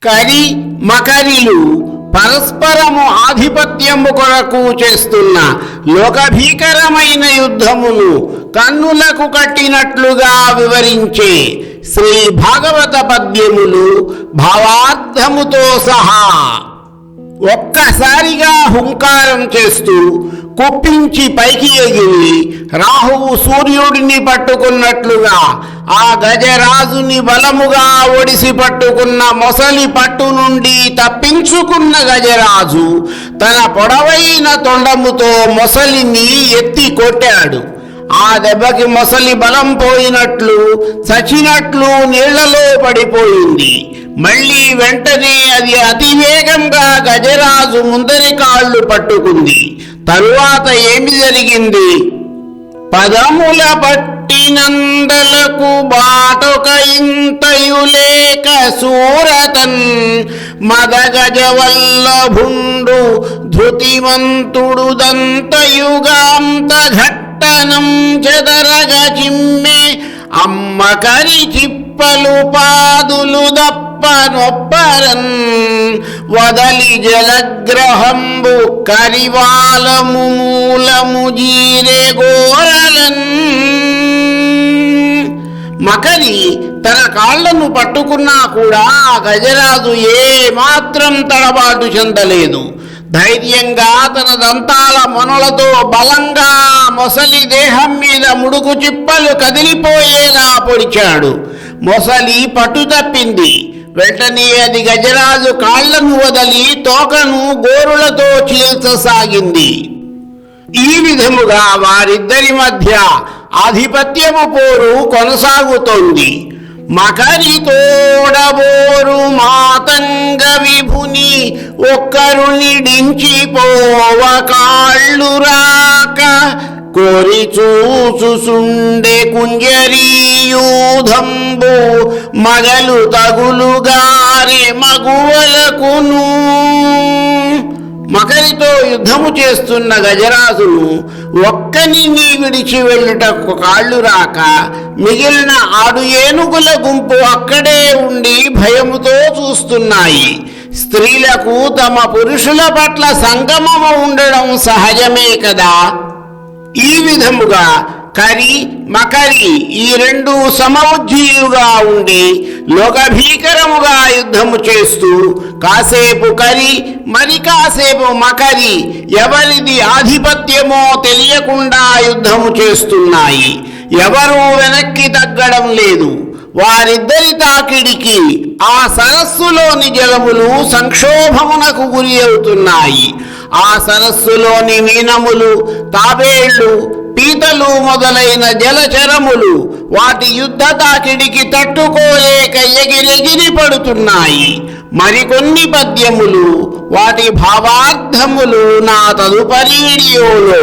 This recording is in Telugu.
కరి మకరిలు పరస్పరము ఆధిపత్యము కొరకు చేస్తున్న లోకభీకరమైన యుద్ధమును కన్నులకు కట్టినట్లుగా వివరించే శ్రీ భాగవత పద్యములు భావార్థముతో సహా ఒక్కసారిగా హుంకారం చేస్తూ కుప్పించి పైకి ఎగిరి రాహువు సూర్యుడిని పట్టుకున్నట్లుగా ఆ గజరాజుని బలముగా ఒడిసి పట్టుకున్న మొసలి పట్టు నుండి తప్పించుకున్న గజరాజు తన పొడవైన తొండముతో మొసలిని ఎత్తి కొట్టాడు. ఆ దెబ్బకి మొసలి బలం పోయినట్లు చచ్చినట్లు నీళ్లలో పడిపోయింది. మళ్ళీ వెంటనే అది అతివేగంగా గజరాజు ముందరి కాళ్ళు పట్టుకుంది. తరువాత ఏమి జరిగింది? పదముల పట్టినందలకు బాటొక ఇంతయులేక సూరతన్ మదగజవల్లభుండు ధృతిమంతుడు దంతయుగాంత ఘట్టనం చెదరగ చిమ్మె అమ్మ కరి చిప్పలు పాదులు దప్పనొప్పరన్ వదలి జలగ్రహంబు కరివాలము మూలము జీరే గోరలన్. మకరి తన కాళ్లను పట్టుకున్నా కూడా గజరాజు ఏ మాత్రం తడబాటు చెందలేదు. ధైర్యంగా తన దంతాల మొనలతో బలంగా మొసలి దేహం మీద ముడుకు చిప్పలు కదిలిపోయేలా పొడిచాడు. మొసలి పట్టు తప్పింది. వెంటనే అది గజరాజు కాళ్లను వదలి తోకను గోరులతో చీల్చసాగింది. ఈ విధముగా వారిద్దరి మధ్య ఆధిపత్యము పోరు కొనసాగుతోంది. మకరి తోడబోరు మాతంగ విభుని ఒక్కరునిడించిపోవ కాళ్ళు రాక కోరి చూసుండే కుంజరీయూధంబు మగలు తగులుగారే మగువలకును. మకరితో యుద్ధము చేస్తున్న గజరాజును ఒక్కనిని విడిచి వెళ్ళుటకు కాళ్ళు రాక మిగిలిన 6 ఏనుగుల గుంపు అక్కడే ఉండి భయముతో చూస్తున్నాయి. స్త్రీలకు తమ పురుషుల పట్ల సంగమము ఉండడం సహజమే కదా. ఈ విధముగా కరి మకరి ఈ 2 సమవుజ్జీయుగా ఉండి లోకభీకరముగా యుద్ధము చేస్తూ కాసేపు కరి మరి కాసేపు మకరి ఎవరిది ఆధిపత్యమో తెలియకుండా యుద్ధము చేస్తున్నాయి. ఎవరూ వెనక్కి తగ్గడం లేదు. వారిద్దరి తాకిడికి ఆ సరస్సులోని జలములు సంక్షోభమునకు గురి అవుతున్నాయి. ఆ సరస్సులోని మీనములు, తాబేళ్లు, పీతలు మొదలైన జలచరములు వాటి యుద్ధ తాకిడికి తట్టుకోలేక ఎగిరెగిరి పడుతున్నాయి. మరికొన్ని పద్యములు వాటి భావార్థములు నా తదుపరి వీడియోలో